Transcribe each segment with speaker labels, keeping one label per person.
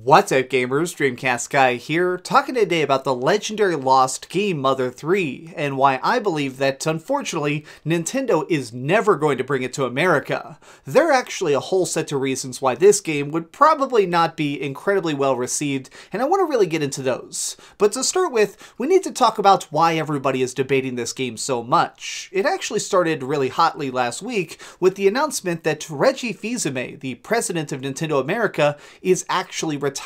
Speaker 1: What's up gamers, DreamcastGuy here, talking today about the legendary lost game Mother 3, and why I believe that, unfortunately, Nintendo is never going to bring it to America. There are actually a whole set of reasons why this game would probably not be incredibly well received, and I want to really get into those. But to start with, we need to talk about why everybody is debating this game so much. It actually started really hotly last week with the announcement that Reggie Fils-Aime, the president of Nintendo America, is actually retiring.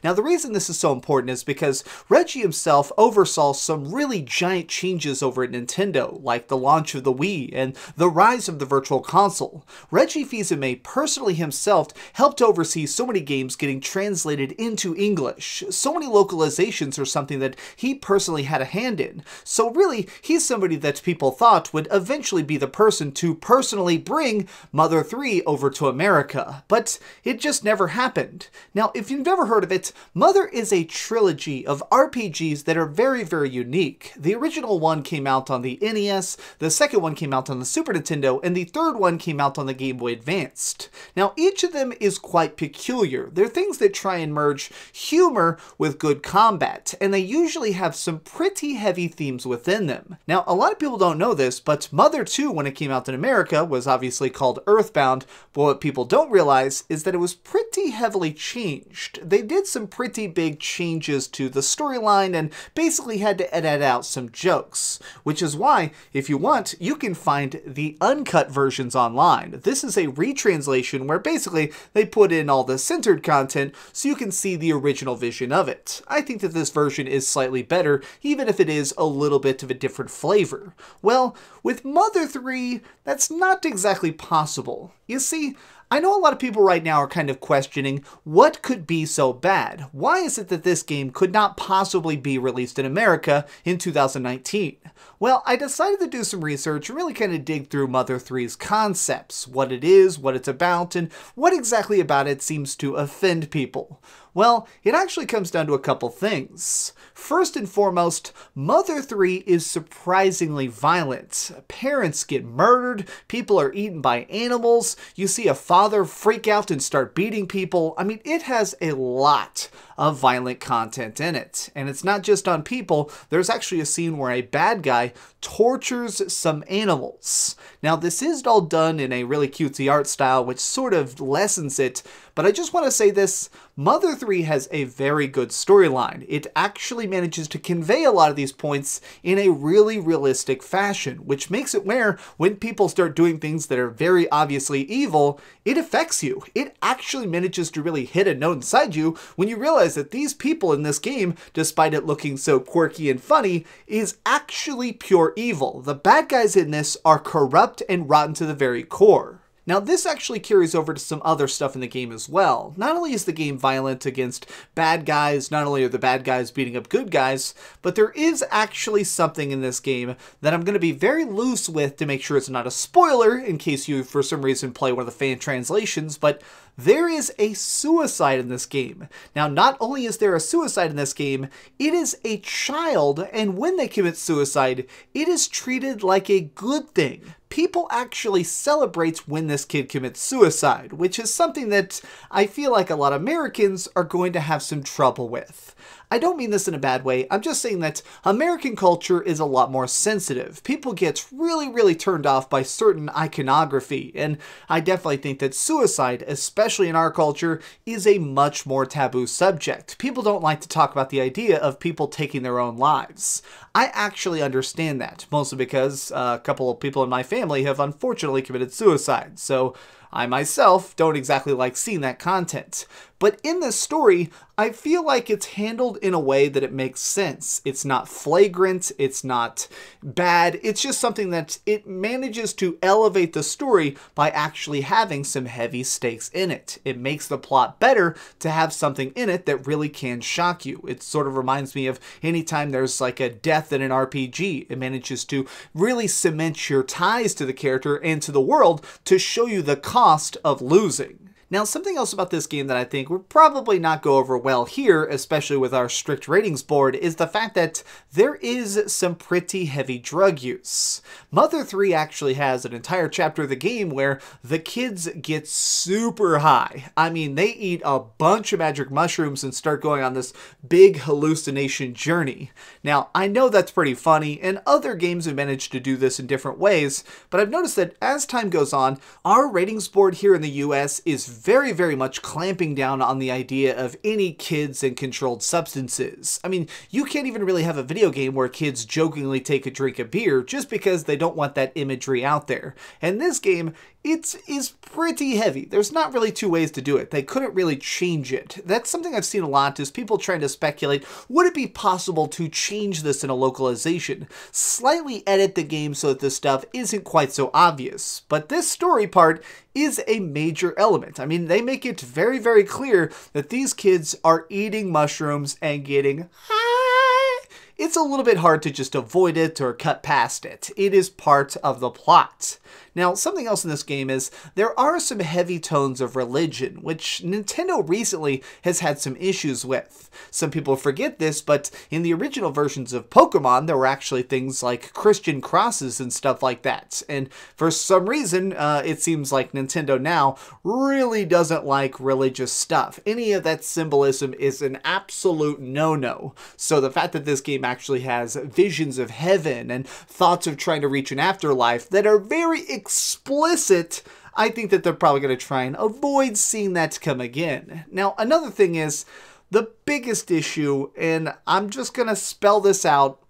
Speaker 1: Now, the reason this is so important is because Reggie himself oversaw some really giant changes over at Nintendo, like the launch of the Wii and the rise of the Virtual Console. Reggie Fils-Aime personally himself helped oversee so many games getting translated into English. So many localizations are something that he personally had a hand in. So really, he's somebody that people thought would eventually be the person to personally bring Mother 3 over to America. But it just never happened. Now, if you've never heard of it, Mother is a trilogy of RPGs that are very, very unique. The original one came out on the NES, the second one came out on the Super Nintendo, and the third one came out on the Game Boy Advanced. Now, each of them is quite peculiar. They're things that try and merge humor with good combat, and they usually have some pretty heavy themes within them. Now, a lot of people don't know this, but Mother 2, when it came out in America, was obviously called EarthBound, but what people don't realize is that it was pretty heavily changed. They did some pretty big changes to the storyline and basically had to edit out some jokes, which is why, if you want, you can find the uncut versions online. This is a retranslation where basically they put in all the censored content so you can see the original vision of it. I think that this version is slightly better, even if it is a little bit of a different flavor. Well, with Mother 3, that's not exactly possible. You see, I know a lot of people right now are kind of questioning what could be so bad. Why is it that this game could not possibly be released in America in 2019? Well, I decided to do some research and really kind of dig through Mother 3's concepts, what it is, what it's about, and what exactly about it seems to offend people. Well, it actually comes down to a couple things. First and foremost, Mother 3 is surprisingly violent. Parents get murdered, people are eaten by animals, you see a father freak out and start beating people. I mean, it has a lot of violent content in it. And it's not just on people, there's actually a scene where a bad guy tortures some animals. Now, this is all done in a really cutesy art style, which sort of lessens it, but I just want to say this, Mother 3 has a very good storyline. It actually manages to convey a lot of these points in a really realistic fashion, which makes it where when people start doing things that are very obviously evil, it affects you. It actually manages to really hit a note inside you when you realize that these people in this game, despite it looking so quirky and funny, is actually pure evil. The bad guys in this are corrupt and rotten to the very core. Now, this actually carries over to some other stuff in the game as well. Not only is the game violent against bad guys, not only are the bad guys beating up good guys, but there is actually something in this game that I'm going to be very loose with to make sure it's not a spoiler in case you, for some reason, play one of the fan translations, but there is a suicide in this game. Now, not only is there a suicide in this game, it is a child, and when they commit suicide, it is treated like a good thing. People actually celebrate when this kid commits suicide, which is something that I feel like a lot of Americans are going to have some trouble with. I don't mean this in a bad way, I'm just saying that American culture is a lot more sensitive. People get really turned off by certain iconography, and I definitely think that suicide, especially in our culture, is a much more taboo subject. People don't like to talk about the idea of people taking their own lives. I actually understand that, mostly because a couple of people in my family have unfortunately committed suicide, so I myself don't exactly like seeing that content. But in this story, I feel like it's handled in a way that it makes sense. It's not flagrant, it's not bad, it's just something that it manages to elevate the story by actually having some heavy stakes in it. It makes the plot better to have something in it that really can shock you. It sort of reminds me of anytime there's like a death in an RPG, it manages to really cement your ties to the character and to the world to show you the cost of losing. Now, something else about this game that I think would probably not go over well here, especially with our strict ratings board, is the fact that there is some pretty heavy drug use. Mother 3 actually has an entire chapter of the game where the kids get super high. I mean, they eat a bunch of magic mushrooms and start going on this big hallucination journey. Now, I know that's pretty funny, and other games have managed to do this in different ways, but I've noticed that as time goes on, our ratings board here in the US is very, very much clamping down on the idea of any kids and controlled substances. I mean, you can't even really have a video game where kids jokingly take a drink of beer just because they don't want that imagery out there. And this game, it is pretty heavy. There's not really two ways to do it. They couldn't really change it. That's something I've seen a lot, is people trying to speculate, would it be possible to change this in a localization? Slightly edit the game so that this stuff isn't quite so obvious. But this story part is a major element. I mean, they make it very, very clear that these kids are eating mushrooms and getting high. It's a little bit hard to just avoid it or cut past it. It is part of the plot. Now, something else in this game is there are some heavy tones of religion, which Nintendo recently has had some issues with. Some people forget this, but in the original versions of Pokemon, there were actually things like Christian crosses and stuff like that. And for some reason, it seems like Nintendo now really doesn't like religious stuff. Any of that symbolism is an absolute no-no. So the fact that this game actually has visions of heaven and thoughts of trying to reach an afterlife that are very explicit, I think that they're probably going to try and avoid seeing that come again. Now, another thing is the biggest issue, and I'm just going to spell this out.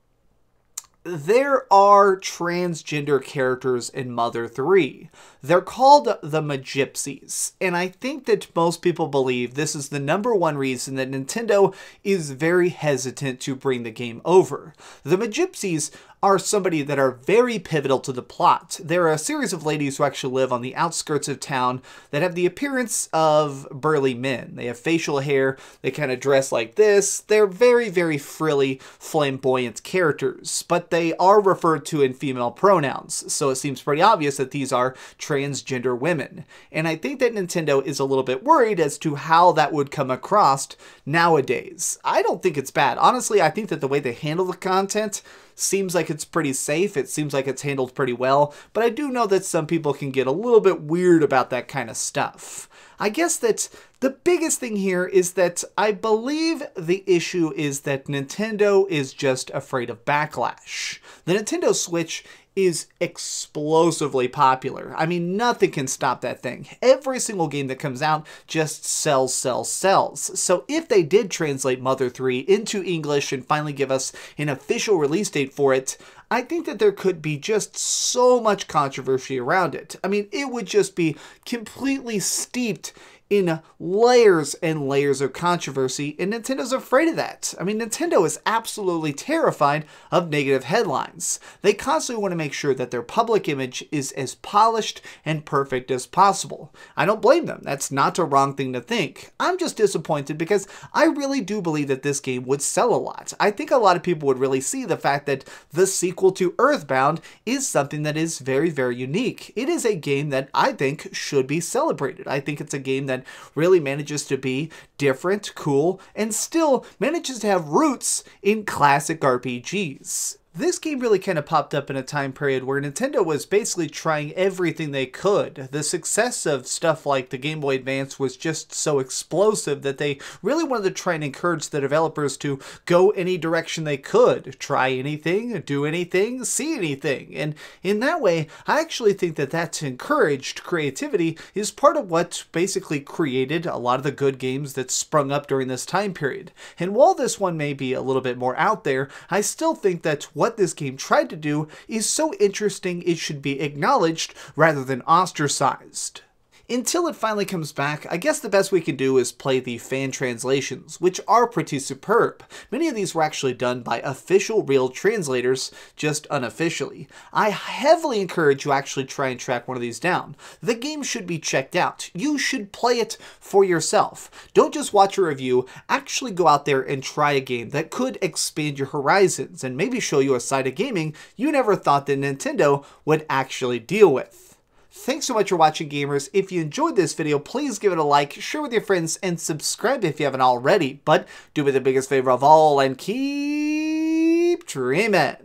Speaker 1: There are transgender characters in Mother 3. They're called the Magypsies, and I think that most people believe this is the #1 reason that Nintendo is very hesitant to bring the game over. The Magypsies are somebody that are very pivotal to the plot. They're a series of ladies who actually live on the outskirts of town that have the appearance of burly men. They have facial hair, they kind of dress like this. They're very, very frilly, flamboyant characters, but they are referred to in female pronouns, so it seems pretty obvious that these are transgender women. And I think that Nintendo is a little bit worried as to how that would come across nowadays. I don't think it's bad. Honestly, I think that the way they handle the content seems like it's pretty safe. It seems like it's handled pretty well, but I do know that some people can get a little bit weird about that kind of stuff. I guess that the biggest thing here is that I believe the issue is that Nintendo is just afraid of backlash. The Nintendo Switch is explosively popular. I mean, nothing can stop that thing. Every single game that comes out just sells, sells, sells. So if they did translate Mother 3 into English and finally give us an official release date for it, I think that there could be just so much controversy around it. I mean, it would just be completely steeped in layers and layers of controversy, and Nintendo's afraid of that. I mean, Nintendo is absolutely terrified of negative headlines. They constantly want to make sure that their public image is as polished and perfect as possible. I don't blame them. That's not a wrong thing to think. I'm just disappointed because I really do believe that this game would sell a lot. I think a lot of people would really see the fact that the sequel to EarthBound is something that is very, very unique. It is a game that I think should be celebrated. I think it's a game that really manages to be different, cool, and still manages to have roots in classic RPGs. This game really kind of popped up in a time period where Nintendo was basically trying everything they could. The success of stuff like the Game Boy Advance was just so explosive that they really wanted to try and encourage the developers to go any direction they could. Try anything, do anything, see anything. And in that way, I actually think that that encouraged creativity is part of what basically created a lot of the good games that sprung up during this time period. And while this one may be a little bit more out there, I still think that what this game tried to do is so interesting it should be acknowledged rather than ostracized. Until it finally comes back, I guess the best we can do is play the fan translations, which are pretty superb. Many of these were actually done by official real translators, just unofficially. I heavily encourage you actually try and track one of these down. The game should be checked out. You should play it for yourself. Don't just watch a review, actually go out there and try a game that could expand your horizons and maybe show you a side of gaming you never thought that Nintendo would actually deal with. Thanks so much for watching, gamers. If you enjoyed this video, please give it a like, share with your friends, and subscribe if you haven't already. But do me the biggest favor of all and keep dreaming.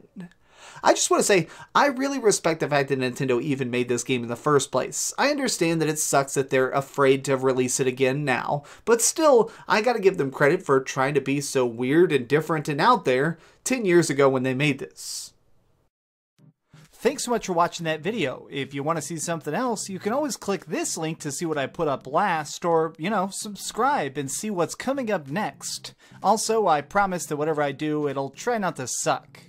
Speaker 1: I just want to say, I really respect the fact that Nintendo even made this game in the first place. I understand that it sucks that they're afraid to release it again now, but still, I gotta give them credit for trying to be so weird and different and out there 10 years ago when they made this. Thanks so much for watching that video. If you want to see something else, you can always click this link to see what I put up last, or, subscribe and see what's coming up next. Also, I promise that whatever I do, it'll try not to suck.